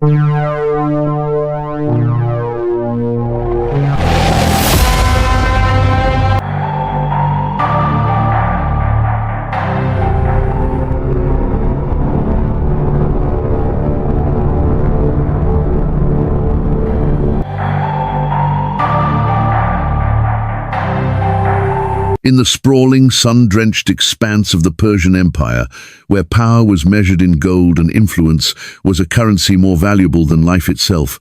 In the sprawling, sun-drenched expanse of the Persian Empire, where power was measured in gold and influence was a currency more valuable than life itself,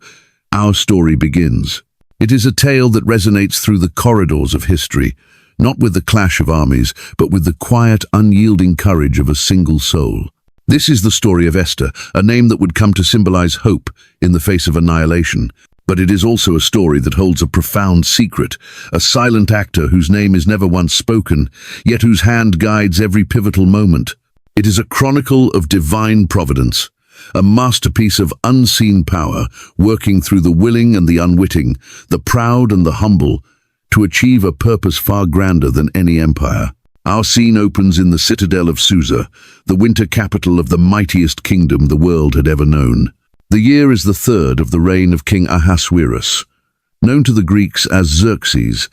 our story begins. It is a tale that resonates through the corridors of history, not with the clash of armies, but with the quiet, unyielding courage of a single soul. This is the story of Esther, a name that would come to symbolize hope in the face of annihilation. But it is also a story that holds a profound secret, a silent actor whose name is never once spoken, yet whose hand guides every pivotal moment. It is a chronicle of divine providence, a masterpiece of unseen power, working through the willing and the unwitting, the proud and the humble, to achieve a purpose far grander than any empire. Our scene opens in the citadel of Susa, the winter capital of the mightiest kingdom the world had ever known. The year is the third of the reign of King Ahasuerus, known to the Greeks as Xerxes,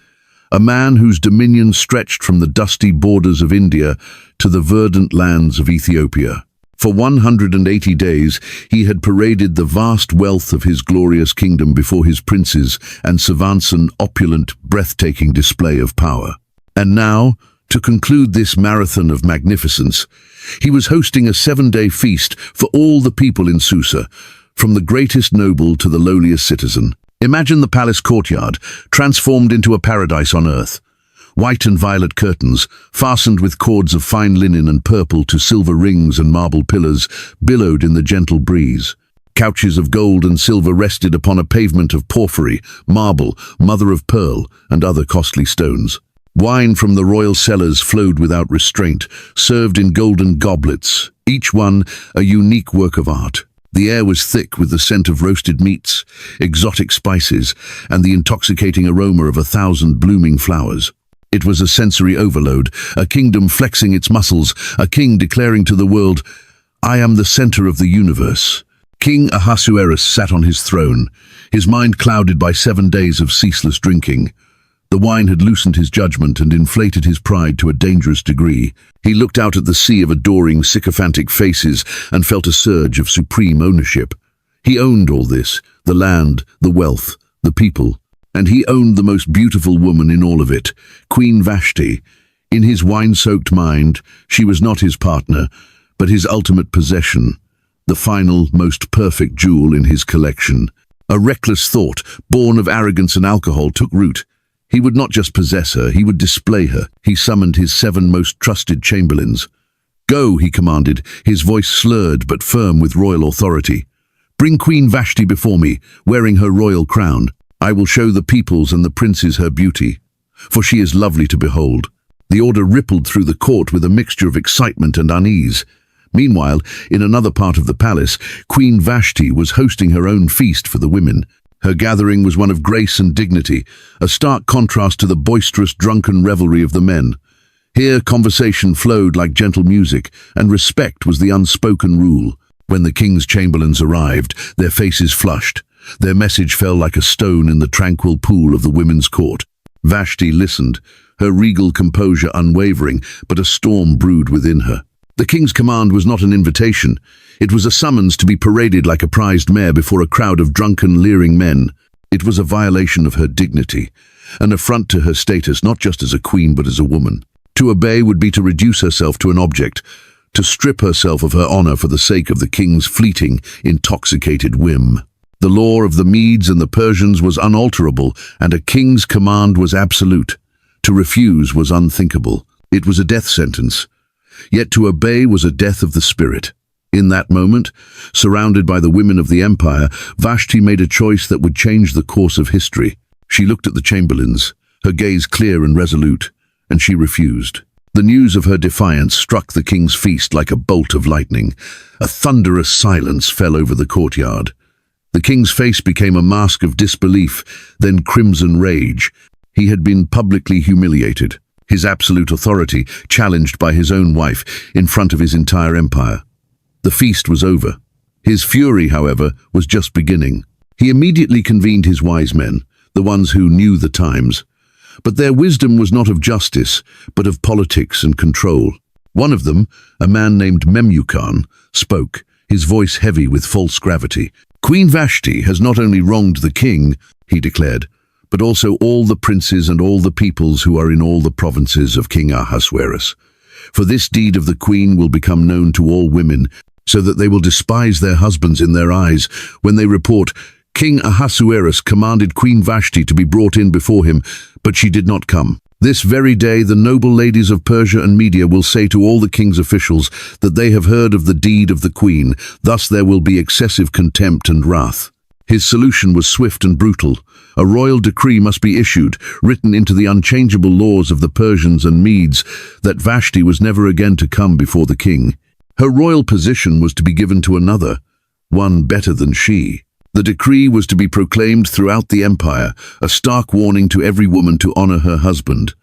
a man whose dominion stretched from the dusty borders of India to the verdant lands of Ethiopia. For 180 days, he had paraded the vast wealth of his glorious kingdom before his princes and savants, an opulent, breathtaking display of power. And now, to conclude this marathon of magnificence, he was hosting a 7-day feast for all the people in Susa, from the greatest noble to the lowliest citizen. Imagine the palace courtyard, transformed into a paradise on earth. White and violet curtains, fastened with cords of fine linen and purple to silver rings and marble pillars, billowed in the gentle breeze. Couches of gold and silver rested upon a pavement of porphyry, marble, mother of pearl, and other costly stones. Wine from the royal cellars flowed without restraint, served in golden goblets, each one a unique work of art. The air was thick with the scent of roasted meats, exotic spices, and the intoxicating aroma of 1,000 blooming flowers. It was a sensory overload, a kingdom flexing its muscles, a king declaring to the world, "I am the center of the universe." King Ahasuerus sat on his throne, his mind clouded by 7 days of ceaseless drinking. The wine had loosened his judgment and inflated his pride to a dangerous degree. He looked out at the sea of adoring, sycophantic faces and felt a surge of supreme ownership. He owned all this, the land, the wealth, the people, and he owned the most beautiful woman in all of it, Queen Vashti. In his wine-soaked mind, she was not his partner, but his ultimate possession, the final, most perfect jewel in his collection. A reckless thought, born of arrogance and alcohol, took root. He would not just possess her, he would display her. He summoned his 7 most trusted chamberlains. "Go," he commanded, his voice slurred but firm with royal authority. "Bring Queen Vashti before me, wearing her royal crown. I will show the peoples and the princes her beauty, for she is lovely to behold." The order rippled through the court with a mixture of excitement and unease. Meanwhile, in another part of the palace, Queen Vashti was hosting her own feast for the women. Her gathering was one of grace and dignity, a stark contrast to the boisterous, drunken revelry of the men. Here conversation flowed like gentle music, and respect was the unspoken rule. When the king's chamberlains arrived, their faces flushed. Their message fell like a stone in the tranquil pool of the women's court. Vashti listened, her regal composure unwavering, but a storm brewed within her. The king's command was not an invitation. It was a summons to be paraded like a prized mare before a crowd of drunken, leering men. It was a violation of her dignity, an affront to her status not just as a queen but as a woman. To obey would be to reduce herself to an object, to strip herself of her honor for the sake of the king's fleeting, intoxicated whim. The law of the Medes and the Persians was unalterable, and a king's command was absolute. To refuse was unthinkable. It was a death sentence. Yet to obey was a death of the spirit. In that moment, surrounded by the women of the empire, Vashti made a choice that would change the course of history. She looked at the chamberlains, her gaze clear and resolute, and she refused. The news of her defiance struck the king's feast like a bolt of lightning. A thunderous silence fell over the courtyard. The king's face became a mask of disbelief, then crimson rage. He had been publicly humiliated, his absolute authority challenged by his own wife in front of his entire empire. The feast was over. His fury, however, was just beginning. He immediately convened his wise men, the ones who knew the times. But their wisdom was not of justice, but of politics and control. One of them, a man named Memucan, spoke, his voice heavy with false gravity. "Queen Vashti has not only wronged the king," he declared, "but also all the princes and all the peoples who are in all the provinces of King Ahasuerus. For this deed of the queen will become known to all women, so that they will despise their husbands in their eyes when they report, 'King Ahasuerus commanded Queen Vashti to be brought in before him, but she did not come.' This very day the noble ladies of Persia and Media will say to all the king's officials that they have heard of the deed of the queen, thus there will be excessive contempt and wrath." His solution was swift and brutal. A royal decree must be issued, written into the unchangeable laws of the Persians and Medes, that Vashti was never again to come before the king. Her royal position was to be given to another, one better than she. The decree was to be proclaimed throughout the empire, a stark warning to every woman to honor her husband.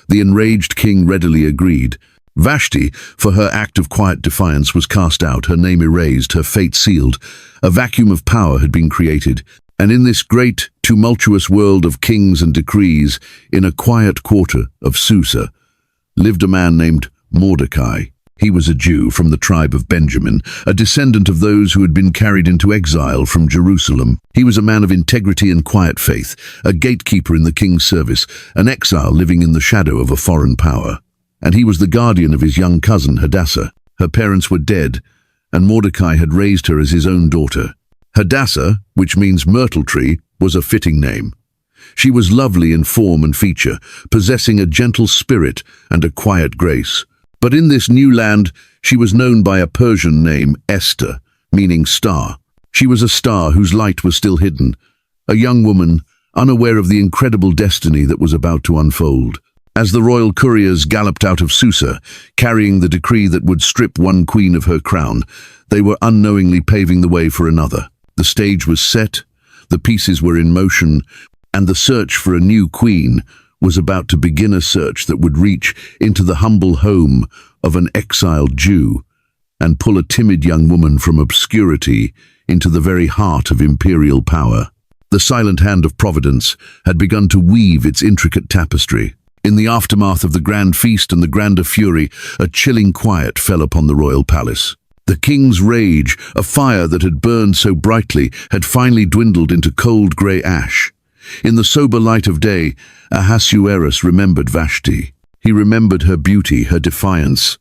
The enraged king readily agreed. Vashti, for her act of quiet defiance, was cast out, her name erased, her fate sealed. A vacuum of power had been created, and in this great, tumultuous world of kings and decrees, in a quiet quarter of Susa, lived a man named Mordecai. He was a Jew from the tribe of Benjamin, a descendant of those who had been carried into exile from Jerusalem. He was a man of integrity and quiet faith, a gatekeeper in the king's service, an exile living in the shadow of a foreign power. And he was the guardian of his young cousin Hadassah. Her parents were dead, and Mordecai had raised her as his own daughter. Hadassah, which means myrtle tree, was a fitting name. She was lovely in form and feature, possessing a gentle spirit and a quiet grace. But in this new land, she was known by a Persian name, Esther, meaning star. She was a star whose light was still hidden, a young woman, unaware of the incredible destiny that was about to unfold. As the royal couriers galloped out of Susa, carrying the decree that would strip one queen of her crown, they were unknowingly paving the way for another. The stage was set, the pieces were in motion, and the search for a new queen was about to begin, a search that would reach into the humble home of an exiled Jew and pull a timid young woman from obscurity into the very heart of imperial power. The silent hand of Providence had begun to weave its intricate tapestry. In the aftermath of the grand feast and the grander fury, a chilling quiet fell upon the royal palace. The king's rage, a fire that had burned so brightly, had finally dwindled into cold grey ash. In the sober light of day, Ahasuerus remembered Vashti. He remembered her beauty, her defiance,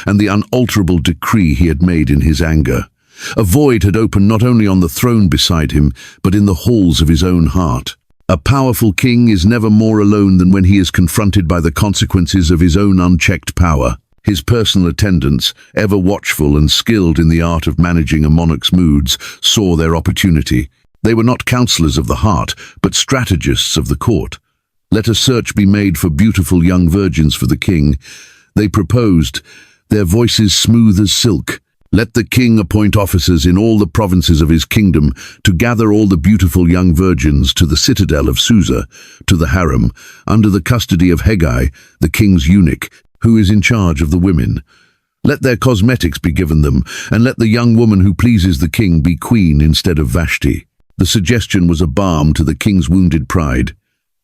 and the unalterable decree he had made in his anger. A void had opened not only on the throne beside him, but in the halls of his own heart. A powerful king is never more alone than when he is confronted by the consequences of his own unchecked power. His personal attendants, ever watchful and skilled in the art of managing a monarch's moods, saw their opportunity. They were not counselors of the heart, but strategists of the court. Let a search be made for beautiful young virgins for the king, they proposed, their voices smooth as silk. Let the king appoint officers in all the provinces of his kingdom to gather all the beautiful young virgins to the citadel of Susa, to the harem, under the custody of Hegai, the king's eunuch, who is in charge of the women. Let their cosmetics be given them, and let the young woman who pleases the king be queen instead of Vashti. The suggestion was a balm to the king's wounded pride.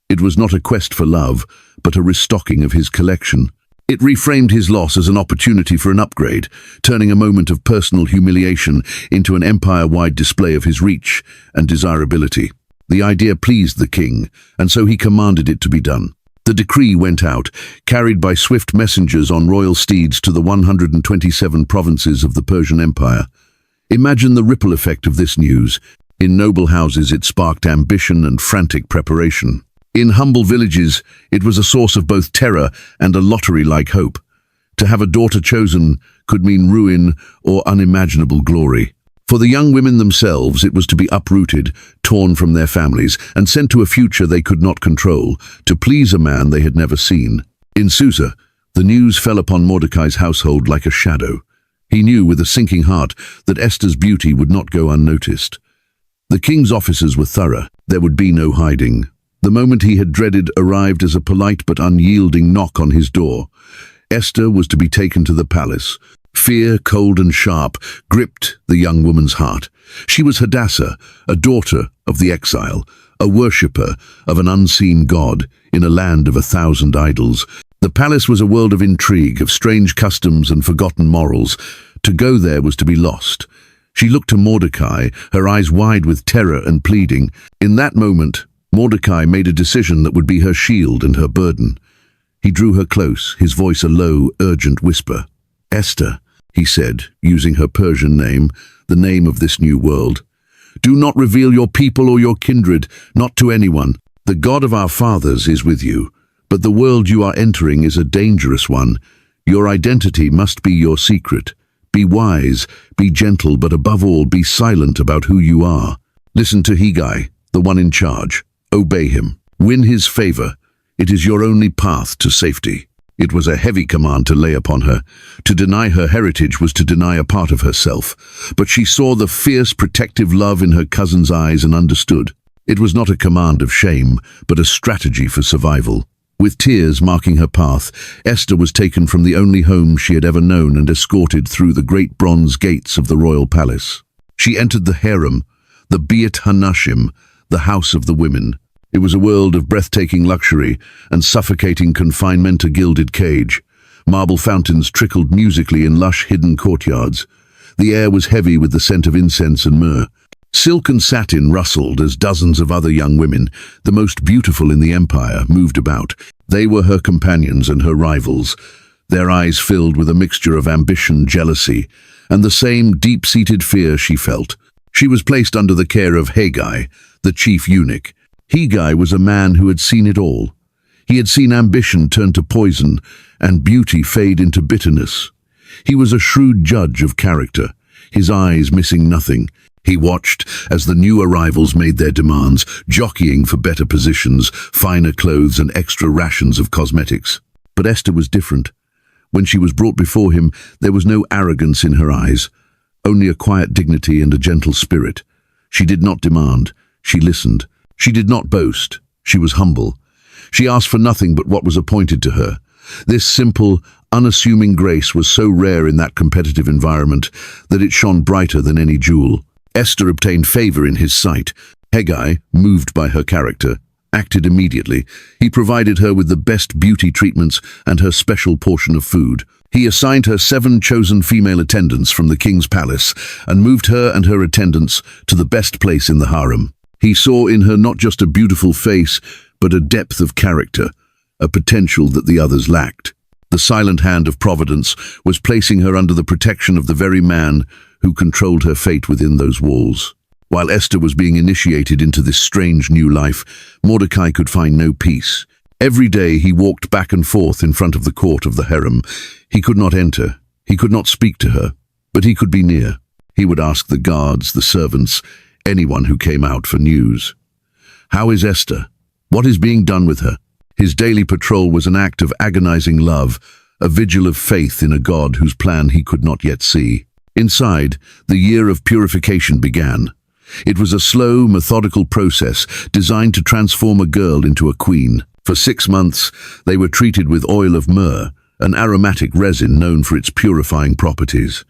It was not a quest for love, but a restocking of his collection. It reframed his loss as an opportunity for an upgrade, turning a moment of personal humiliation into an empire-wide display of his reach and desirability. The idea pleased the king, and so he commanded it to be done. The decree went out, carried by swift messengers on royal steeds to the 127 provinces of the Persian Empire. Imagine the ripple effect of this news. In noble houses it sparked ambition and frantic preparation. In humble villages, it was a source of both terror and a lottery-like hope. To have a daughter chosen could mean ruin or unimaginable glory. For the young women themselves, it was to be uprooted, torn from their families, and sent to a future they could not control, to please a man they had never seen. In Susa, the news fell upon Mordecai's household like a shadow. He knew with a sinking heart that Esther's beauty would not go unnoticed. The king's officers were thorough. There would be no hiding. The moment he had dreaded arrived as a polite but unyielding knock on his door. Esther was to be taken to the palace. Fear, cold and sharp, gripped the young woman's heart. She was Hadassah, a daughter of the exile, a worshipper of an unseen god in a land of 1,000 idols. The palace was a world of intrigue, of strange customs and forgotten morals. To go there was to be lost. She looked to Mordecai, her eyes wide with terror and pleading. In that moment, Mordecai made a decision that would be her shield and her burden. He drew her close, his voice a low, urgent whisper. "Esther," he said, using her Persian name, the name of this new world. "Do not reveal your people or your kindred, not to anyone. The God of our fathers is with you, but the world you are entering is a dangerous one. Your identity must be your secret. Be wise, be gentle, but above all, be silent about who you are. Listen to Haggai, the one in charge. Obey him. Win his favor. It is your only path to safety." It was a heavy command to lay upon her. To deny her heritage was to deny a part of herself. But she saw the fierce, protective love in her cousin's eyes and understood. It was not a command of shame, but a strategy for survival. With tears marking her path, Esther was taken from the only home she had ever known and escorted through the great bronze gates of the royal palace. She entered the harem, the Beit Hanashim, the house of the women. It was a world of breathtaking luxury and suffocating confinement, a gilded cage. Marble fountains trickled musically in lush hidden courtyards. The air was heavy with the scent of incense and myrrh. Silk and satin rustled as dozens of other young women, the most beautiful in the empire, moved about. They were her companions and her rivals, their eyes filled with a mixture of ambition, jealousy, and the same deep-seated fear she felt. She was placed under the care of Haggai, the chief eunuch. Haggai was a man who had seen it all. He had seen ambition turn to poison and beauty fade into bitterness. He was a shrewd judge of character, his eyes missing nothing. He watched as the new arrivals made their demands, jockeying for better positions, finer clothes and extra rations of cosmetics. But Esther was different. When she was brought before him, there was no arrogance in her eyes, only a quiet dignity and a gentle spirit. She did not demand, she listened. She did not boast, she was humble. She asked for nothing but what was appointed to her. This simple, unassuming grace was so rare in that competitive environment that it shone brighter than any jewel. Esther obtained favor in his sight. Haggai, moved by her character, acted immediately. He provided her with the best beauty treatments and her special portion of food. He assigned her 7 chosen female attendants from the king's palace and moved her and her attendants to the best place in the harem. He saw in her not just a beautiful face, but a depth of character, a potential that the others lacked. The silent hand of Providence was placing her under the protection of the very man who controlled her fate within those walls. While Esther was being initiated into this strange new life, Mordecai could find no peace. Every day he walked back and forth in front of the court of the harem. He could not enter, he could not speak to her, but he could be near. He would ask the guards, the servants, anyone who came out for news. How is Esther? What is being done with her? His daily patrol was an act of agonizing love, a vigil of faith in a God whose plan he could not yet see. Inside, the year of purification began. It was a slow, methodical process designed to transform a girl into a queen. For 6 months, they were treated with oil of myrrh, an aromatic resin known for its purifying properties.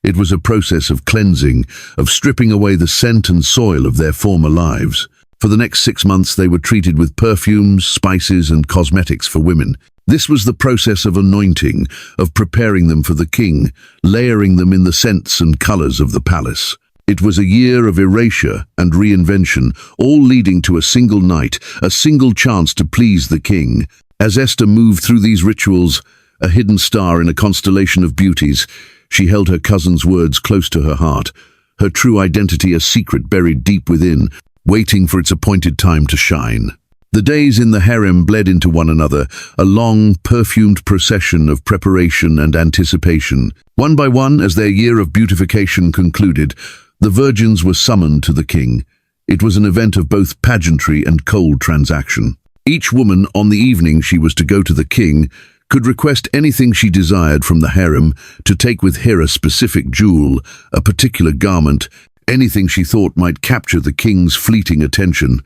It was a process of cleansing, of stripping away the scent and soil of their former lives. For the next 6 months, they were treated with perfumes, spices, and cosmetics for women. This was the process of anointing, of preparing them for the king, layering them in the scents and colors of the palace. It was a year of erasure and reinvention, all leading to a single night, a single chance to please the king. As Esther moved through these rituals, a hidden star in a constellation of beauties, she held her cousin's words close to her heart, her true identity a secret buried deep within, waiting for its appointed time to shine. The days in the harem bled into one another, a long, perfumed procession of preparation and anticipation. One by one, as their year of beautification concluded, the virgins were summoned to the king. It was an event of both pageantry and cold transaction. Each woman, on the evening she was to go to the king, could request anything she desired from the harem, to take with her a specific jewel, a particular garment, anything she thought might capture the king's fleeting attention.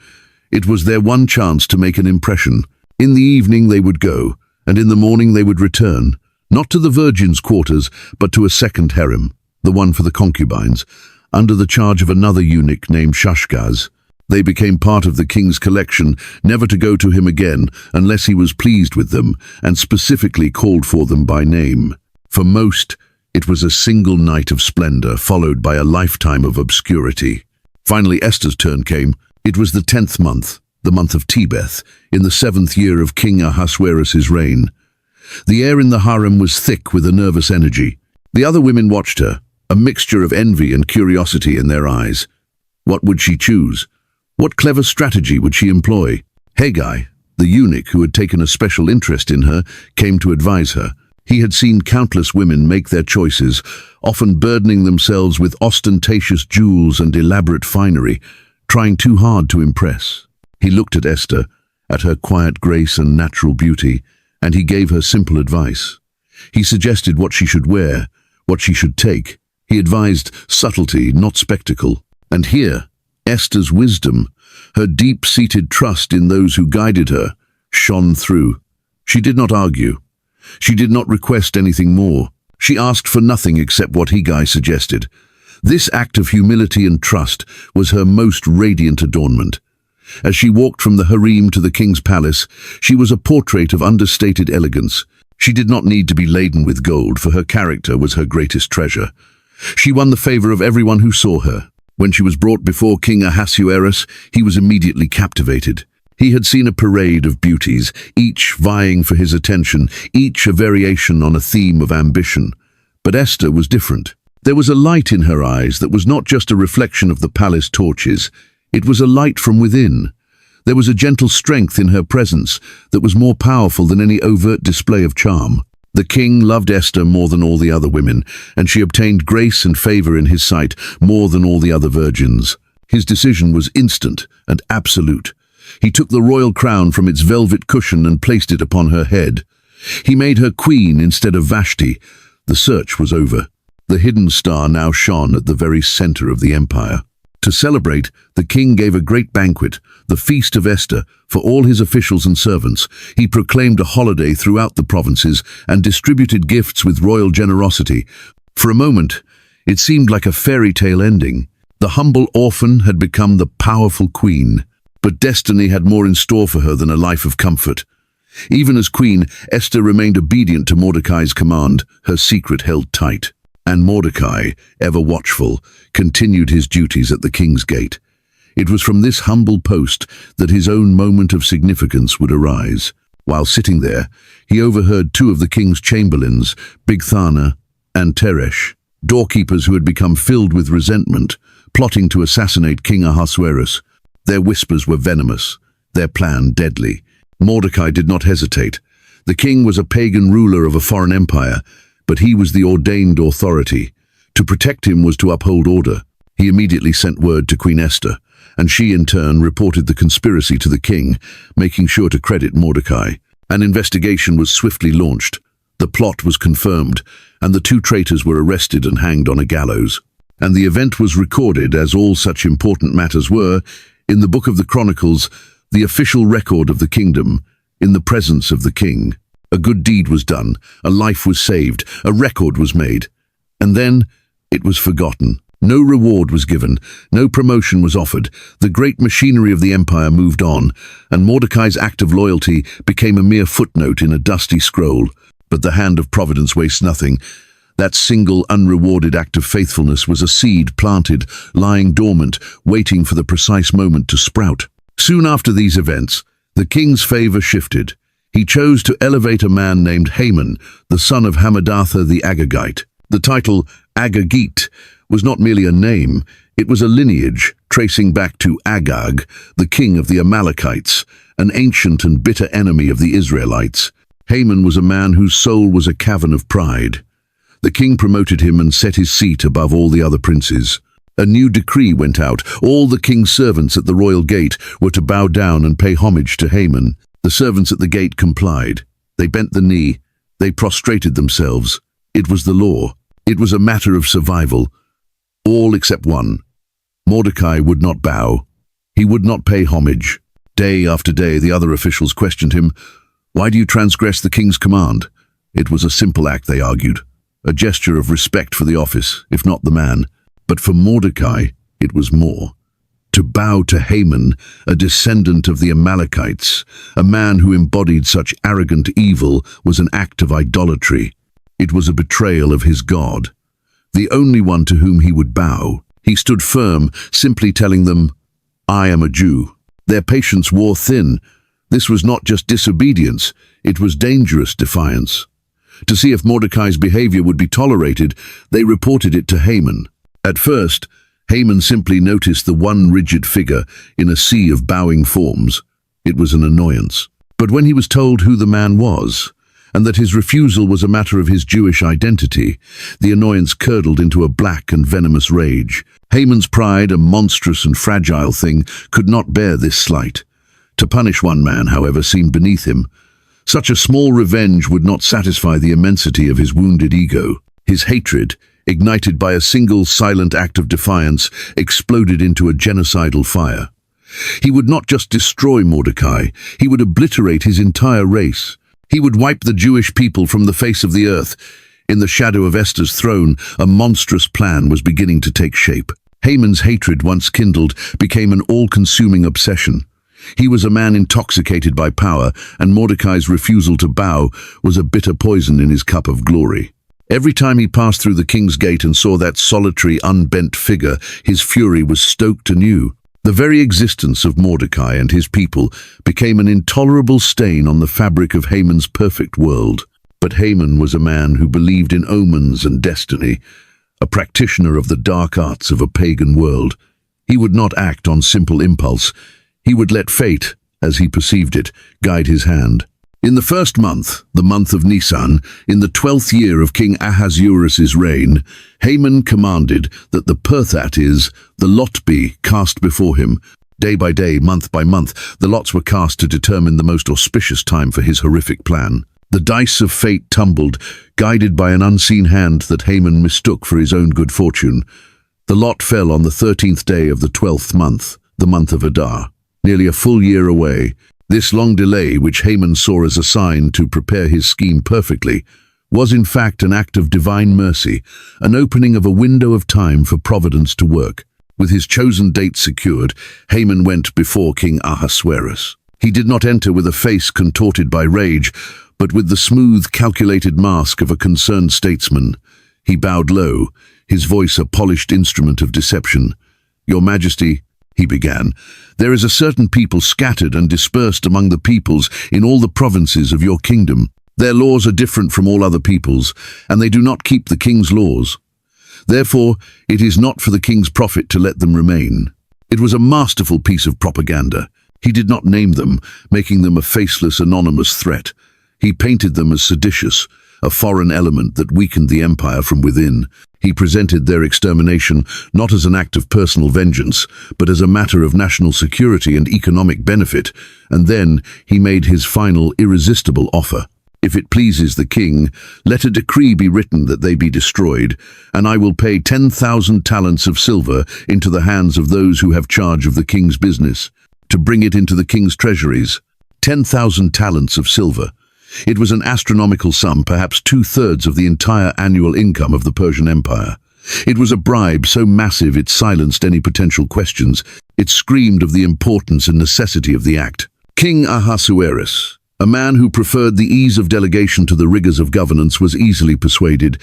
It was their one chance to make an impression. In the evening they would go, and in the morning they would return, not to the virgins' quarters, but to a second harem, the one for the concubines, under the charge of another eunuch named Shashgaz. They became part of the king's collection, never to go to him again unless he was pleased with them and specifically called for them by name. For most, it was a single night of splendor followed by a lifetime of obscurity. Finally, Esther's turn came. It was the 10th month, the month of Tebeth, in the 7th year of King Ahasuerus' reign. The air in the harem was thick with a nervous energy. The other women watched her, a mixture of envy and curiosity in their eyes. What would she choose? What clever strategy would she employ? Haggai, the eunuch who had taken a special interest in her, came to advise her. He had seen countless women make their choices, often burdening themselves with ostentatious jewels and elaborate finery, trying too hard to impress. He looked at Esther, at her quiet grace and natural beauty, and he gave her simple advice. He suggested what she should wear, what she should take. He advised subtlety, not spectacle. And here, Esther's wisdom, her deep-seated trust in those who guided her, shone through. She did not argue. She did not request anything more. She asked for nothing except what Haggai suggested. This act of humility and trust was her most radiant adornment. As she walked from the harem to the king's palace, she was a portrait of understated elegance. She did not need to be laden with gold, for her character was her greatest treasure. She won the favor of everyone who saw her. When she was brought before King Ahasuerus, he was immediately captivated. He had seen a parade of beauties, each vying for his attention, each a variation on a theme of ambition. But Esther was different. There was a light in her eyes that was not just a reflection of the palace torches. It was a light from within. There was a gentle strength in her presence that was more powerful than any overt display of charm. The king loved Esther more than all the other women, and she obtained grace and favor in his sight more than all the other virgins. His decision was instant and absolute. He took the royal crown from its velvet cushion and placed it upon her head. He made her queen instead of Vashti. The search was over. The hidden star now shone at the very center of the empire. To celebrate, the king gave a great banquet, the Feast of Esther, for all his officials and servants. He proclaimed a holiday throughout the provinces and distributed gifts with royal generosity. For a moment, it seemed like a fairy tale ending. The humble orphan had become the powerful queen, but destiny had more in store for her than a life of comfort. Even as queen, Esther remained obedient to Mordecai's command, her secret held tight. And Mordecai, ever watchful, continued his duties at the king's gate. It was from this humble post that his own moment of significance would arise. While sitting there, he overheard two of the king's chamberlains, Bigthana and Teresh, doorkeepers who had become filled with resentment, plotting to assassinate King Ahasuerus. Their whispers were venomous, their plan deadly. Mordecai did not hesitate. The king was a pagan ruler of a foreign empire, but he was the ordained authority. To protect him was to uphold order. He immediately sent word to Queen Esther, and she in turn reported the conspiracy to the king, making sure to credit Mordecai. An investigation was swiftly launched. The plot was confirmed, and the two traitors were arrested and hanged on a gallows. And the event was recorded, as all such important matters were, in the Book of the Chronicles, the official record of the kingdom, in the presence of the king. A good deed was done, a life was saved, a record was made. And then it was forgotten. No reward was given, no promotion was offered. The great machinery of the empire moved on, and Mordecai's act of loyalty became a mere footnote in a dusty scroll. But the hand of providence wastes nothing. That single unrewarded act of faithfulness was a seed planted, lying dormant, waiting for the precise moment to sprout. Soon after these events, the king's favor shifted. He chose to elevate a man named Haman, the son of Hammedatha the Agagite. The title Agagite was not merely a name, it was a lineage tracing back to Agag, the king of the Amalekites, an ancient and bitter enemy of the Israelites. Haman was a man whose soul was a cavern of pride. The king promoted him and set his seat above all the other princes. A new decree went out. All the king's servants at the royal gate were to bow down and pay homage to Haman. The servants at the gate complied. They bent the knee. They prostrated themselves. It was the law. It was a matter of survival. All except one. Mordecai would not bow. He would not pay homage. Day after day, the other officials questioned him. Why do you transgress the king's command? It was a simple act, they argued, a gesture of respect for the office, if not the man. But for Mordecai, it was more. To bow to Haman, a descendant of the Amalekites, a man who embodied such arrogant evil, was an act of idolatry. It was a betrayal of his God, the only one to whom he would bow. He stood firm, simply telling them, "I am a Jew." Their patience wore thin. This was not just disobedience, it was dangerous defiance. To see if Mordecai's behavior would be tolerated, they reported it to Haman. At first, Haman simply noticed the one rigid figure in a sea of bowing forms. It was an annoyance. But when he was told who the man was, and that his refusal was a matter of his Jewish identity, the annoyance curdled into a black and venomous rage. Haman's pride, a monstrous and fragile thing, could not bear this slight. To punish one man, however, seemed beneath him. Such a small revenge would not satisfy the immensity of his wounded ego. His hatred, ignited by a single silent act of defiance, exploded into a genocidal fire. He would not just destroy Mordecai, he would obliterate his entire race. He would wipe the Jewish people from the face of the earth. In the shadow of Esther's throne, a monstrous plan was beginning to take shape. Haman's hatred, once kindled, became an all-consuming obsession. He was a man intoxicated by power, and Mordecai's refusal to bow was a bitter poison in his cup of glory. Every time he passed through the king's gate and saw that solitary, unbent figure, his fury was stoked anew. The very existence of Mordecai and his people became an intolerable stain on the fabric of Haman's perfect world. But Haman was a man who believed in omens and destiny, a practitioner of the dark arts of a pagan world. He would not act on simple impulse. He would let fate, as he perceived it, guide his hand. In the first month, the month of Nisan, in the 12th year of King Ahasuerus' reign, Haman commanded that the that is, the lot be cast before him. Day by day, month by month, the lots were cast to determine the most auspicious time for his horrific plan. The dice of fate tumbled, guided by an unseen hand that Haman mistook for his own good fortune. The lot fell on the 13th day of the 12th month, the month of Adar, nearly a full year away. This long delay, which Haman saw as a sign to prepare his scheme perfectly, was in fact an act of divine mercy, an opening of a window of time for providence to work. With his chosen date secured, Haman went before King Ahasuerus. He did not enter with a face contorted by rage, but with the smooth, calculated mask of a concerned statesman. He bowed low, his voice a polished instrument of deception. "Your Majesty," he began, "there is a certain people scattered and dispersed among the peoples in all the provinces of your kingdom. Their laws are different from all other peoples, and they do not keep the king's laws. Therefore, it is not for the king's profit to let them remain." It was a masterful piece of propaganda. He did not name them, making them a faceless, anonymous threat. He painted them as seditious, a foreign element that weakened the empire from within. He presented their extermination not as an act of personal vengeance, but as a matter of national security and economic benefit, and then he made his final irresistible offer. "If it pleases the king, let a decree be written that they be destroyed, and I will pay 10,000 talents of silver into the hands of those who have charge of the king's business, to bring it into the king's treasuries." 10,000 talents of silver. It was an astronomical sum, perhaps 2/3 of the entire annual income of the Persian Empire. It was a bribe so massive it silenced any potential questions. It screamed of the importance and necessity of the act. King Ahasuerus, a man who preferred the ease of delegation to the rigors of governance, was easily persuaded.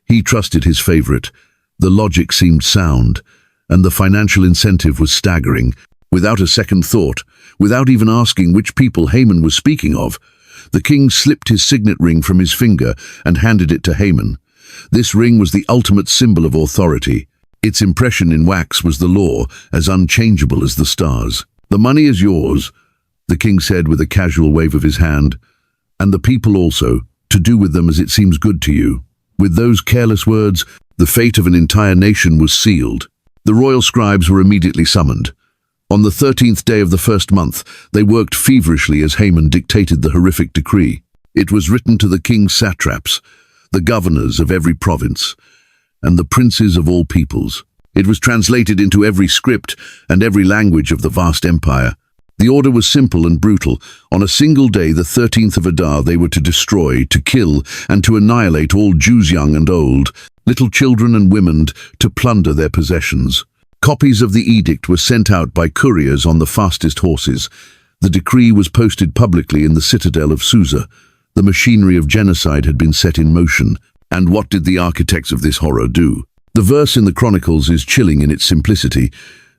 He trusted his favorite. The logic seemed sound, and the financial incentive was staggering. Without a second thought, without even asking which people Haman was speaking of, the king slipped his signet ring from his finger and handed it to Haman. This ring was the ultimate symbol of authority. Its impression in wax was the law, as unchangeable as the stars. "The money is yours," the king said with a casual wave of his hand, "and the people also, to do with them as it seems good to you." With those careless words, the fate of an entire nation was sealed. The royal scribes were immediately summoned. On the 13th day of the first month, they worked feverishly as Haman dictated the horrific decree. It was written to the king's satraps, the governors of every province, and the princes of all peoples. It was translated into every script and every language of the vast empire. The order was simple and brutal. On a single day, the 13th of Adar, they were to destroy, to kill, and to annihilate all Jews young and old, little children and women, to plunder their possessions. Copies of the edict were sent out by couriers on the fastest horses. The decree was posted publicly in the citadel of Susa. The machinery of genocide had been set in motion. And what did the architects of this horror do? The verse in the Chronicles is chilling in its simplicity.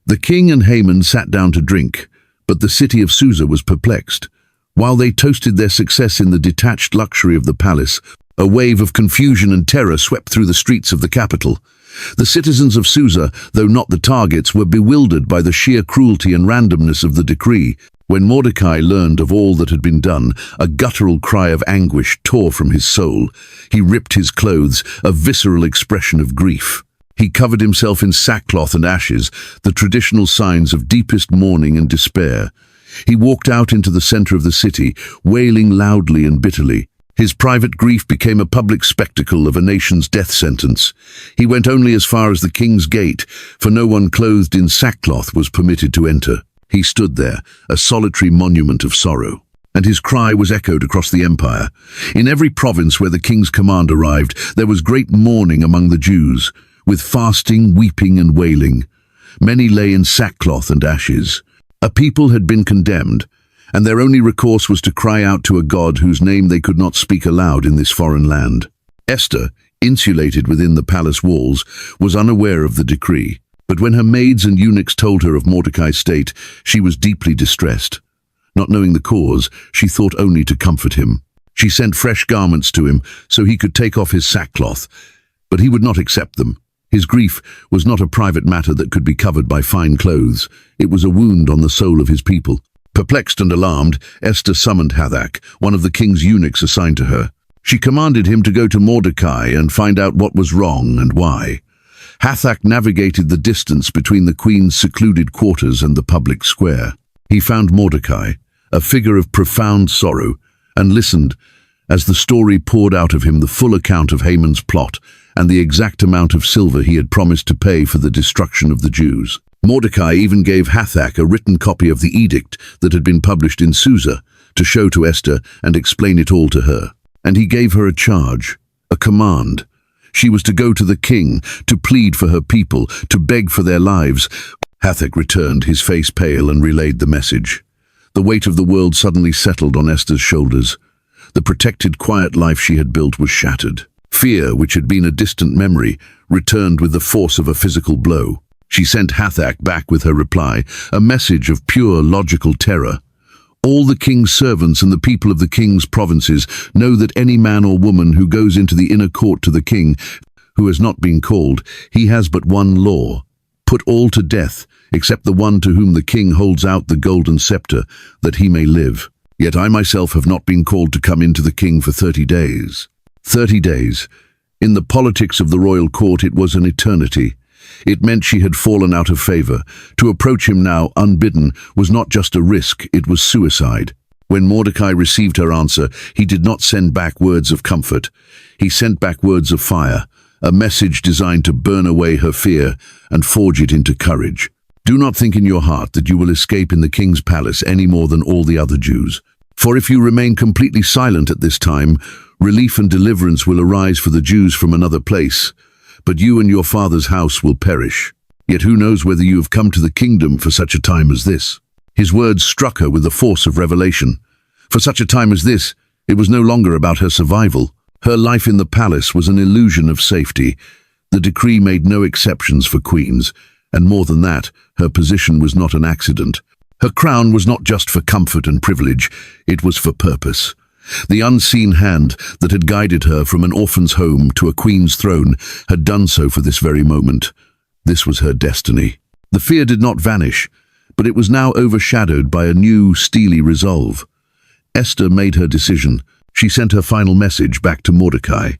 The king and Haman sat down to drink, but the city of Susa was perplexed. While they toasted their success in the detached luxury of the palace, a wave of confusion and terror swept through the streets of the capital. The citizens of Susa, though not the targets, were bewildered by the sheer cruelty and randomness of the decree. When Mordecai learned of all that had been done, a guttural cry of anguish tore from his soul. He ripped his clothes, a visceral expression of grief. He covered himself in sackcloth and ashes, the traditional signs of deepest mourning and despair. He walked out into the center of the city, wailing loudly and bitterly. His private grief became a public spectacle of a nation's death sentence. He went only as far as the king's gate, for no one clothed in sackcloth was permitted to enter. He stood there, a solitary monument of sorrow, and his cry was echoed across the empire. In every province where the king's command arrived, there was great mourning among the Jews, with fasting, weeping, and wailing. Many lay in sackcloth and ashes. A people had been condemned, and their only recourse was to cry out to a God whose name they could not speak aloud in this foreign land. Esther, insulated within the palace walls, was unaware of the decree. But when her maids and eunuchs told her of Mordecai's state, she was deeply distressed. Not knowing the cause, she thought only to comfort him. She sent fresh garments to him so he could take off his sackcloth, but he would not accept them. His grief was not a private matter that could be covered by fine clothes. It was a wound on the soul of his people. Perplexed and alarmed, Esther summoned Hathach, one of the king's eunuchs assigned to her. She commanded him to go to Mordecai and find out what was wrong and why. Hathach navigated the distance between the queen's secluded quarters and the public square. He found Mordecai, a figure of profound sorrow, and listened as the story poured out of him the full account of Haman's plot and the exact amount of silver he had promised to pay for the destruction of the Jews. Mordecai even gave Hathach a written copy of the edict that had been published in Susa to show to Esther and explain it all to her. And he gave her a charge, a command. She was to go to the king, to plead for her people, to beg for their lives. Hathach returned, his face pale, and relayed the message. The weight of the world suddenly settled on Esther's shoulders. The protected, quiet life she had built was shattered. Fear, which had been a distant memory, returned with the force of a physical blow. She sent Hathach back with her reply, a message of pure, logical terror. All the king's servants and the people of the king's provinces know that any man or woman who goes into the inner court to the king, who has not been called, he has but one law: put all to death, except the one to whom the king holds out the golden scepter, that he may live. Yet I myself have not been called to come into the king for 30 days. 30 days. In the politics of the royal court it was an eternity. It meant she had fallen out of favor. To approach him now, unbidden, was not just a risk, it was suicide. When Mordecai received her answer, he did not send back words of comfort. He sent back words of fire, a message designed to burn away her fear and forge it into courage. Do not think in your heart that you will escape in the king's palace any more than all the other Jews. For if you remain completely silent at this time, relief and deliverance will arise for the Jews from another place, but you and your father's house will perish. Yet who knows whether you have come to the kingdom for such a time as this? His words struck her with the force of revelation. For such a time as this, it was no longer about her survival. Her life in the palace was an illusion of safety. The decree made no exceptions for queens, and more than that, her position was not an accident. Her crown was not just for comfort and privilege, it was for purpose. The unseen hand that had guided her from an orphan's home to a queen's throne had done so for this very moment. This was her destiny. The fear did not vanish, but it was now overshadowed by a new, steely resolve. Esther made her decision. She sent her final message back to Mordecai.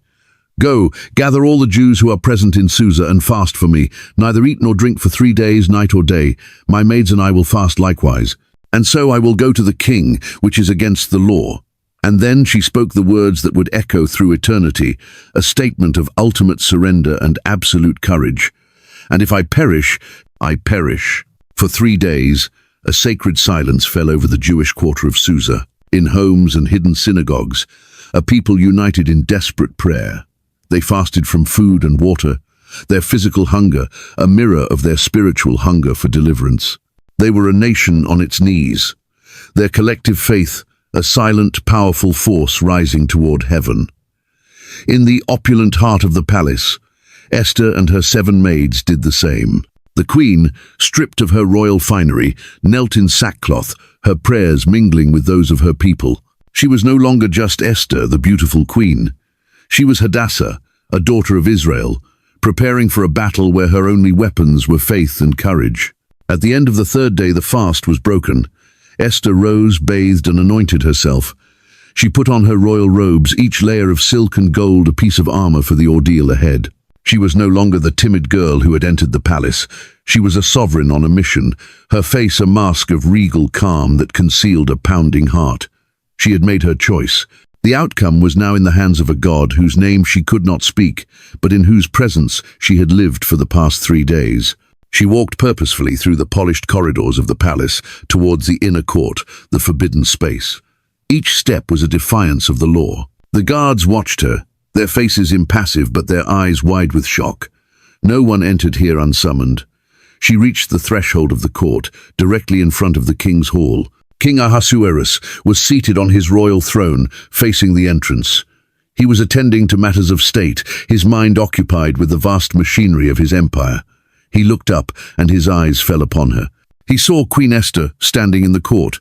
Go, gather all the Jews who are present in Susa and fast for me. Neither eat nor drink for 3 days, night or day. My maids and I will fast likewise. And so I will go to the king, which is against the law. And then she spoke the words that would echo through eternity, a statement of ultimate surrender and absolute courage. And if I perish, I perish. For 3 days, a sacred silence fell over the Jewish quarter of Susa. In homes and hidden synagogues, a people united in desperate prayer. They fasted from food and water, their physical hunger a mirror of their spiritual hunger for deliverance. They were a nation on its knees, their collective faith a silent, powerful force rising toward heaven. In the opulent heart of the palace, Esther and her 7 maids did the same. The queen, stripped of her royal finery, knelt in sackcloth, her prayers mingling with those of her people. She was no longer just Esther, the beautiful queen. She was Hadassah, a daughter of Israel, preparing for a battle where her only weapons were faith and courage. At the end of the 3rd day the fast was broken. Esther rose, bathed and anointed herself. She put on her royal robes, each layer of silk and gold a piece of armor for the ordeal ahead. She was no longer the timid girl who had entered the palace. She was a sovereign on a mission, her face a mask of regal calm that concealed a pounding heart. She had made her choice. The outcome was now in the hands of a God whose name she could not speak, but in whose presence she had lived for the past 3 days. She walked purposefully through the polished corridors of the palace towards the inner court, the forbidden space. Each step was a defiance of the law. The guards watched her, their faces impassive but their eyes wide with shock. No one entered here unsummoned. She reached the threshold of the court, directly in front of the king's hall. King Ahasuerus was seated on his royal throne, facing the entrance. He was attending to matters of state, his mind occupied with the vast machinery of his empire. He looked up, and his eyes fell upon her. He saw Queen Esther standing in the court.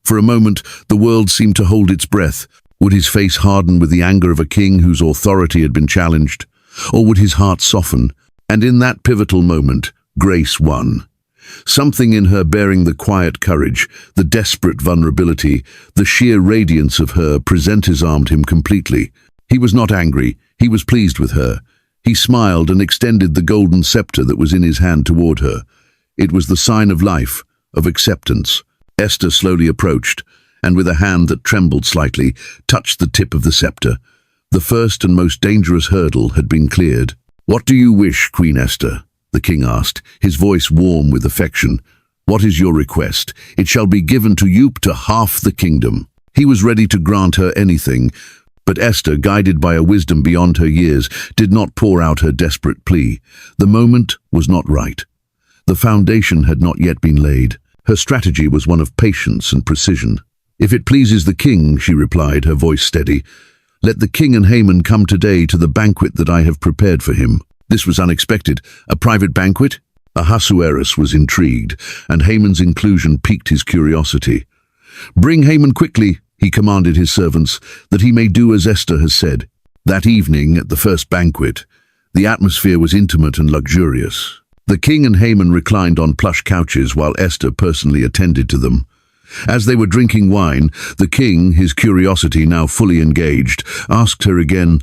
For a moment, the world seemed to hold its breath. Would his face harden with the anger of a king whose authority had been challenged? Or would his heart soften? And in that pivotal moment, grace won. Something in her bearing the quiet courage, the desperate vulnerability, the sheer radiance of her presentized him completely. He was not angry, he was pleased with her. He smiled and extended the golden scepter that was in his hand toward her. It was the sign of life, of acceptance. Esther slowly approached, and with a hand that trembled slightly, touched the tip of the scepter. The first and most dangerous hurdle had been cleared. "What do you wish, Queen Esther?" the king asked, his voice warm with affection. "What is your request? It shall be given to you, to half the kingdom." He was ready to grant her anything, but Esther, guided by a wisdom beyond her years, did not pour out her desperate plea. The moment was not right. The foundation had not yet been laid. Her strategy was one of patience and precision. "If it pleases the king," she replied, her voice steady, "let the king and Haman come today to the banquet that I have prepared for him." This was unexpected. A private banquet? Ahasuerus was intrigued, and Haman's inclusion piqued his curiosity. "Bring Haman quickly," he commanded his servants, "that he may do as Esther has said." That evening, at the first banquet, the atmosphere was intimate and luxurious. The king and Haman reclined on plush couches while Esther personally attended to them. As they were drinking wine, the king, his curiosity now fully engaged, asked her again,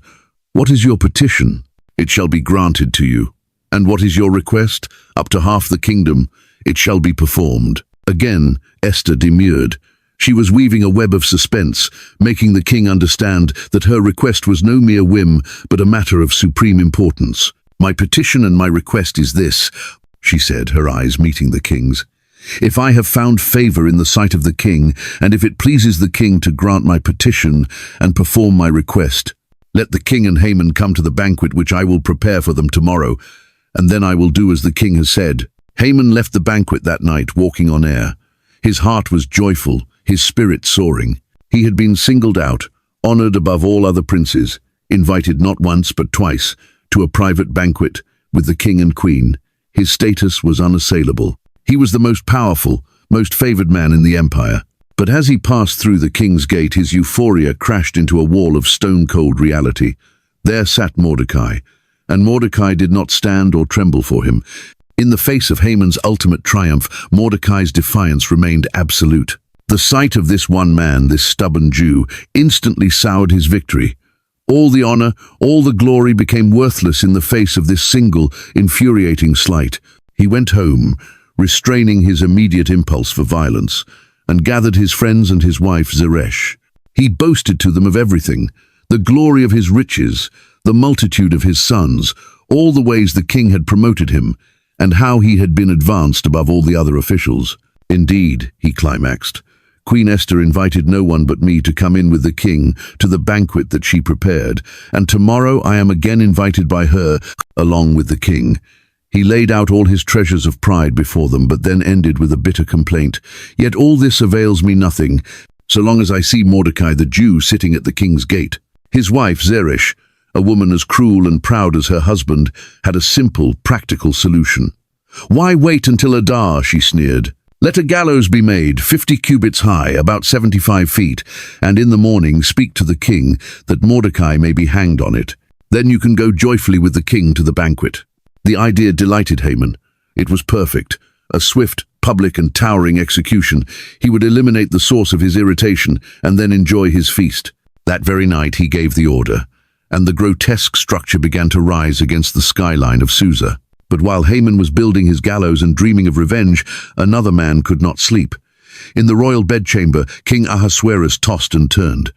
"What is your petition?" "It shall be granted to you." "And what is your request?" "Up to half the kingdom. It shall be performed." Again, Esther demurred. She was weaving a web of suspense, making the king understand that her request was no mere whim, but a matter of supreme importance. "My petition and my request is this," she said, her eyes meeting the king's. "If I have found favor in the sight of the king, and if it pleases the king to grant my petition and perform my request, let the king and Haman come to the banquet which I will prepare for them tomorrow, and then I will do as the king has said." Haman left the banquet that night, walking on air. His heart was joyful, his spirit soaring. He had been singled out, honored above all other princes, invited not once but twice to a private banquet with the king and queen. His status was unassailable. He was the most powerful, most favored man in the empire. But as he passed through the king's gate, his euphoria crashed into a wall of stone-cold reality. There sat Mordecai, and Mordecai did not stand or tremble for him. In the face of Haman's ultimate triumph, Mordecai's defiance remained absolute. The sight of this one man, this stubborn Jew, instantly soured his victory. All the honor, all the glory became worthless in the face of this single, infuriating slight. He went home, restraining his immediate impulse for violence, and gathered his friends and his wife Zeresh. He boasted to them of everything, the glory of his riches, the multitude of his sons, all the ways the king had promoted him, and how he had been advanced above all the other officials. Indeed, he climaxed. Queen Esther invited no one but me to come in with the king to the banquet that she prepared, and tomorrow I am again invited by her, along with the king. He laid out all his treasures of pride before them, but then ended with a bitter complaint. Yet all this avails me nothing, so long as I see Mordecai the Jew sitting at the king's gate. His wife, Zeresh, a woman as cruel and proud as her husband, had a simple, practical solution. "Why wait until Adar?" she sneered. "Let a gallows be made, 50 cubits high, about 75 feet, and in the morning speak to the king that Mordecai may be hanged on it. Then you can go joyfully with the king to the banquet." The idea delighted Haman. It was perfect. A swift, public and towering execution. He would eliminate the source of his irritation and then enjoy his feast. That very night he gave the order, and the grotesque structure began to rise against the skyline of Susa. But while Haman was building his gallows and dreaming of revenge, another man could not sleep. In the royal bedchamber, King Ahasuerus tossed and turned.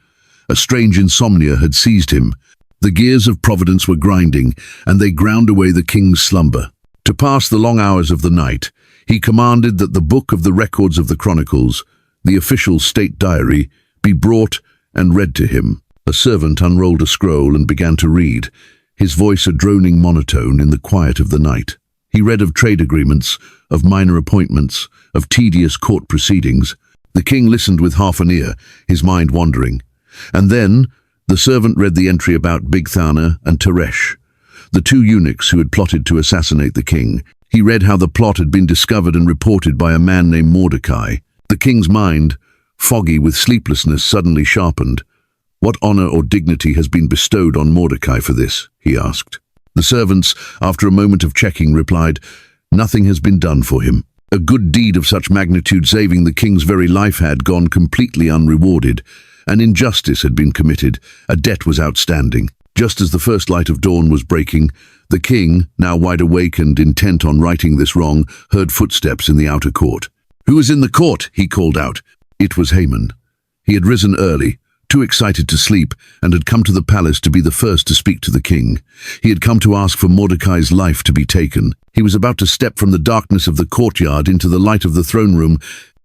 A strange insomnia had seized him. The gears of providence were grinding, and they ground away the king's slumber. To pass the long hours of the night, he commanded that the book of the records of the Chronicles, the official state diary, be brought and read to him. A servant unrolled a scroll and began to read, his voice a droning monotone in the quiet of the night. He read of trade agreements, of minor appointments, of tedious court proceedings. The king listened with half an ear, his mind wandering. And then the servant read the entry about Bigthana and Teresh, the two eunuchs who had plotted to assassinate the king. He read how the plot had been discovered and reported by a man named Mordecai. The king's mind, foggy with sleeplessness, suddenly sharpened. "What honor or dignity has been bestowed on Mordecai for this?" he asked. The servants, after a moment of checking, replied, "Nothing has been done for him. A good deed of such magnitude, saving the king's very life, had gone completely unrewarded. An injustice had been committed, a debt was outstanding." Just as the first light of dawn was breaking, the king, now wide awake and intent on righting this wrong, heard footsteps in the outer court. "Who is in the court?" he called out. It was Haman. He had risen early, too excited to sleep, and had come to the palace to be the first to speak to the king. He had come to ask for Mordecai's life to be taken. He was about to step from the darkness of the courtyard into the light of the throne room,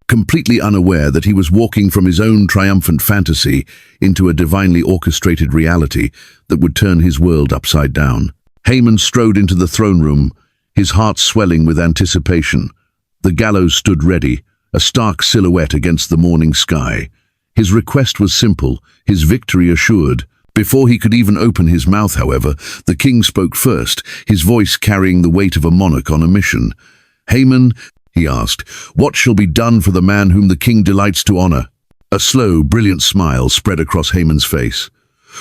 completely unaware that he was walking from his own triumphant fantasy into a divinely orchestrated reality that would turn his world upside down. Haman strode into the throne room, his heart swelling with anticipation. The gallows stood ready, a stark silhouette against the morning sky. His request was simple, his victory assured. Before he could even open his mouth, however, the king spoke first, his voice carrying the weight of a monarch on a mission. "Haman," he asked, "what shall be done for the man whom the king delights to honor?" A slow, brilliant smile spread across Haman's face.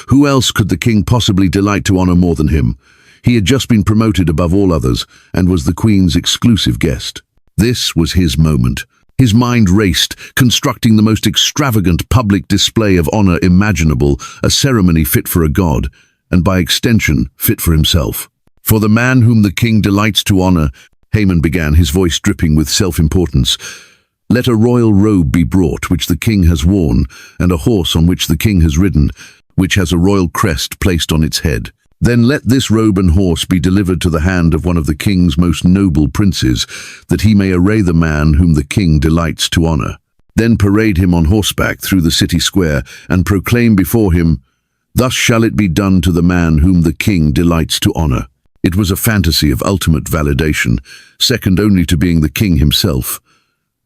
Who else could the king possibly delight to honor more than him? He had just been promoted above all others and was the queen's exclusive guest. This was his moment. His mind raced, constructing the most extravagant public display of honor imaginable, a ceremony fit for a god, and by extension, fit for himself. "For the man whom the king delights to honor," Haman began, his voice dripping with self-importance, "let a royal robe be brought, which the king has worn, and a horse on which the king has ridden, which has a royal crest placed on its head. Then let this robe and horse be delivered to the hand of one of the king's most noble princes, that he may array the man whom the king delights to honor. Then parade him on horseback through the city square, and proclaim before him, 'Thus shall it be done to the man whom the king delights to honor.'" It was a fantasy of ultimate validation, second only to being the king himself.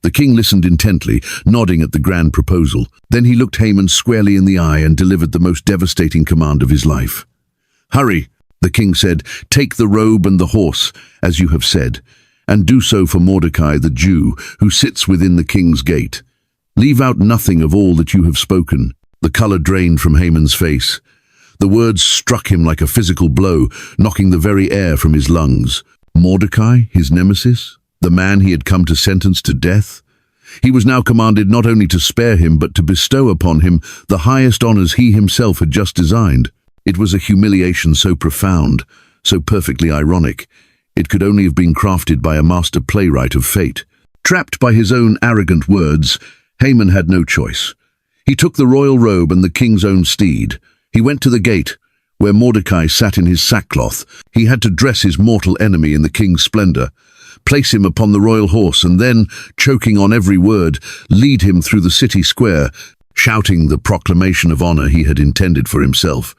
The king listened intently, nodding at the grand proposal. Then he looked Haman squarely in the eye and delivered the most devastating command of his life. "Hurry," the king said, "take the robe and the horse, as you have said, and do so for Mordecai the Jew, who sits within the king's gate. Leave out nothing of all that you have spoken." The color drained from Haman's face. The words struck him like a physical blow, knocking the very air from his lungs. Mordecai, his nemesis, the man he had come to sentence to death? He was now commanded not only to spare him, but to bestow upon him the highest honors he himself had just designed. It was a humiliation so profound, so perfectly ironic. It could only have been crafted by a master playwright of fate. Trapped by his own arrogant words, Haman had no choice. He took the royal robe and the king's own steed. He went to the gate, where Mordecai sat in his sackcloth. He had to dress his mortal enemy in the king's splendor. place him upon the royal horse, and then, choking on every word, lead him through the city square, shouting the proclamation of honor he had intended for himself.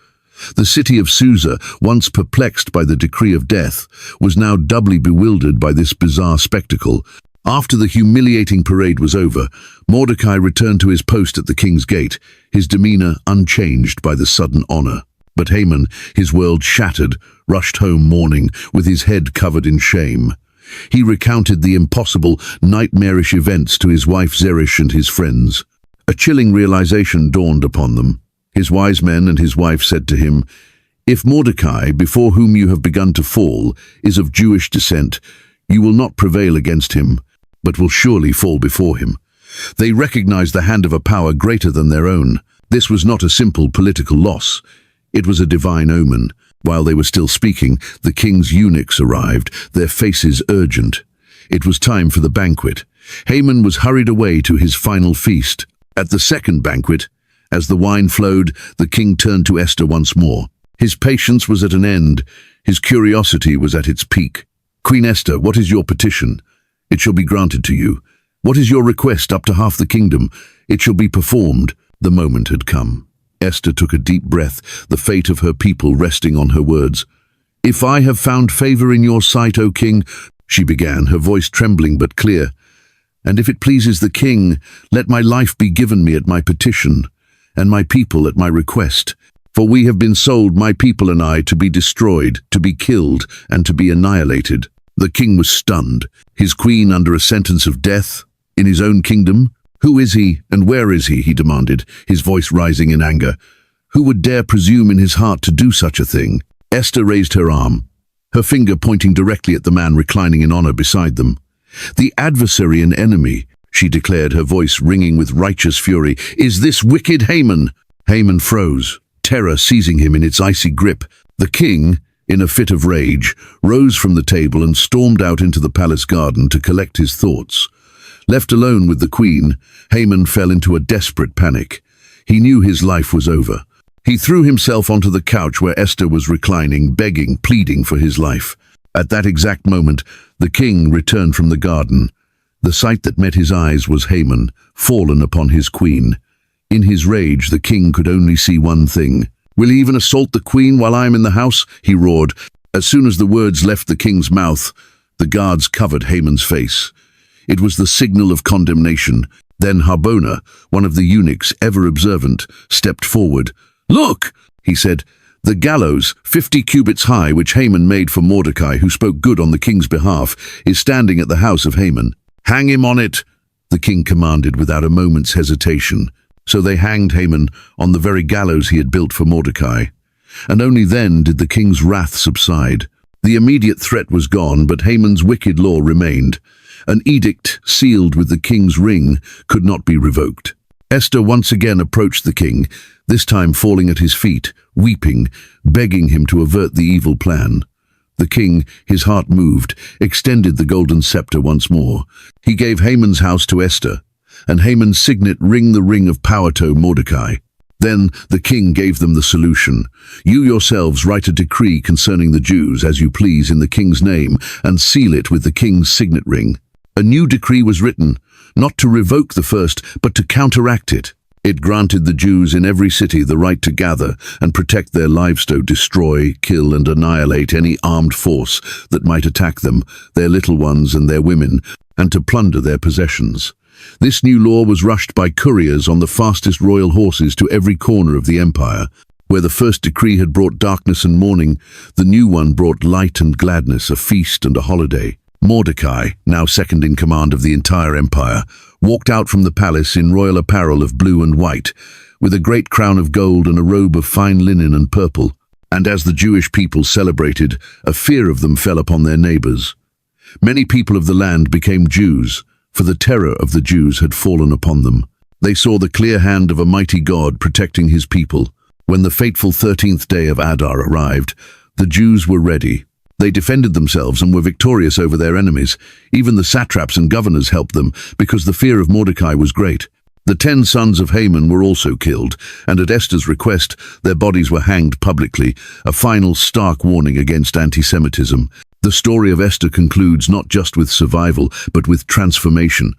The city of Susa, once perplexed by the decree of death, was now doubly bewildered by this bizarre spectacle. After the humiliating parade was over, Mordecai returned to his post at the king's gate, his demeanor unchanged by the sudden honor. But Haman, his world shattered, rushed home mourning, with his head covered in shame. He recounted the impossible, nightmarish events to his wife Zeresh and his friends. A chilling realization dawned upon them. His wise men and his wife said to him, "If Mordecai, before whom you have begun to fall, is of Jewish descent, you will not prevail against him, but will surely fall before him." They recognized the hand of a power greater than their own. This was not a simple political loss. It was a divine omen. While they were still speaking, the king's eunuchs arrived, their faces urgent. It was time for the banquet. Haman was hurried away to his final feast. At the second banquet, as the wine flowed, the king turned to Esther once more. His patience was at an end. His curiosity was at its peak. "Queen Esther, what is your petition? It shall be granted to you. What is your request up to half the kingdom? It shall be performed." The moment had come. Esther took a deep breath, the fate of her people resting on her words. "If I have found favor in your sight, O king," she began, her voice trembling but clear, "and if it pleases the king, let my life be given me at my petition, and my people at my request. For we have been sold, my people and I, to be destroyed, to be killed, and to be annihilated." The king was stunned. His queen under a sentence of death? In his own kingdom? "Who is he, and where is he?" demanded, his voice rising in anger. "Who would dare presume in his heart to do such a thing?" Esther raised her arm, her finger pointing directly at the man reclining in honor beside them. "The adversary and enemy," she declared, her voice ringing with righteous fury, "is this wicked Haman." Haman froze, terror seizing him in its icy grip. The king, in a fit of rage, rose from the table and stormed out into the palace garden to collect his thoughts. Left alone with the queen, Haman fell into a desperate panic. He knew his life was over. He threw himself onto the couch where Esther was reclining, begging, pleading for his life. At that exact moment, the king returned from the garden. The sight that met his eyes was Haman, fallen upon his queen. In his rage, the king could only see one thing. "Will he even assault the queen while I am in the house?" he roared. As soon as the words left the king's mouth, the guards covered Haman's face. It was the signal of condemnation. Then Harbona, one of the eunuchs, ever observant, stepped forward. "Look," he said, "the gallows, 50 cubits high, which Haman made for Mordecai, who spoke good on the king's behalf, is standing at the house of Haman. Hang him on it," the king commanded without a moment's hesitation. So they hanged Haman on the very gallows he had built for Mordecai. And only then did the king's wrath subside. The immediate threat was gone, but Haman's wicked law remained. An edict sealed with the king's ring could not be revoked. Esther once again approached the king, this time falling at his feet, weeping, begging him to avert the evil plan. The king, his heart moved, extended the golden scepter once more. He gave Haman's house to Esther, and Haman's signet ring the ring of power to Mordecai. Then the king gave them the solution. "You yourselves write a decree concerning the Jews as you please in the king's name, and seal it with the king's signet ring." A new decree was written, not to revoke the first, but to counteract it. It granted the Jews in every city the right to gather and protect their livestock, destroy, kill, and annihilate any armed force that might attack them, their little ones and their women, and to plunder their possessions. This new law was rushed by couriers on the fastest royal horses to every corner of the empire. Where the first decree had brought darkness and mourning, the new one brought light and gladness, a feast and a holiday. Mordecai, now second in command of the entire empire, walked out from the palace in royal apparel of blue and white, with a great crown of gold and a robe of fine linen and purple. And as the Jewish people celebrated, a fear of them fell upon their neighbors. Many people of the land became Jews, for the terror of the Jews had fallen upon them. They saw the clear hand of a mighty God protecting his people. When the fateful 13th day of Adar arrived, the Jews were ready. They defended themselves and were victorious over their enemies. Even the satraps and governors helped them, because the fear of Mordecai was great. The 10 sons of Haman were also killed, and at Esther's request, their bodies were hanged publicly, a final stark warning against anti-Semitism. The story of Esther concludes not just with survival, but with transformation.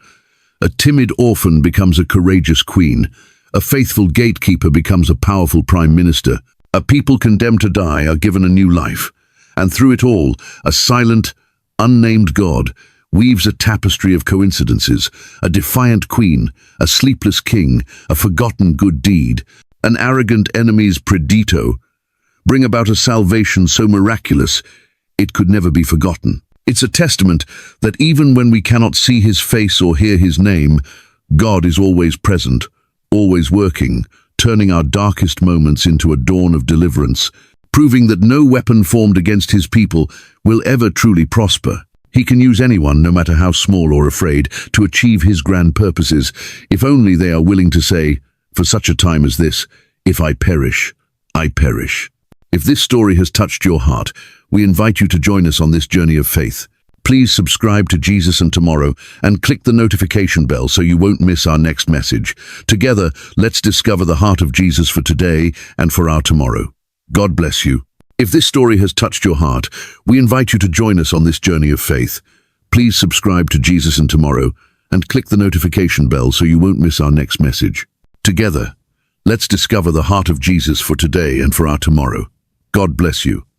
A timid orphan becomes a courageous queen. A faithful gatekeeper becomes a powerful prime minister. A people condemned to die are given a new life. And through it all, a silent, unnamed God weaves a tapestry of coincidences. A defiant queen, a sleepless king, a forgotten good deed, an arrogant enemy's predito bring about a salvation so miraculous it could never be forgotten. It's a testament that even when we cannot see his face or hear his name, God is always present, always working, turning our darkest moments into a dawn of deliverance, proving that no weapon formed against his people will ever truly prosper. He can use anyone, no matter how small or afraid, to achieve his grand purposes, if only they are willing to say, for such a time as this, if I perish, I perish. If this story has touched your heart, we invite you to join us on this journey of faith. Please subscribe to Jesus and Tomorrow and click the notification bell so you won't miss our next message. Together, let's discover the heart of Jesus for today and for our tomorrow. God bless you. If this story has touched your heart, we invite you to join us on this journey of faith. Please subscribe to Jesus and Tomorrow and click the notification bell so you won't miss our next message. Together, let's discover the heart of Jesus for today and for our tomorrow. God bless you.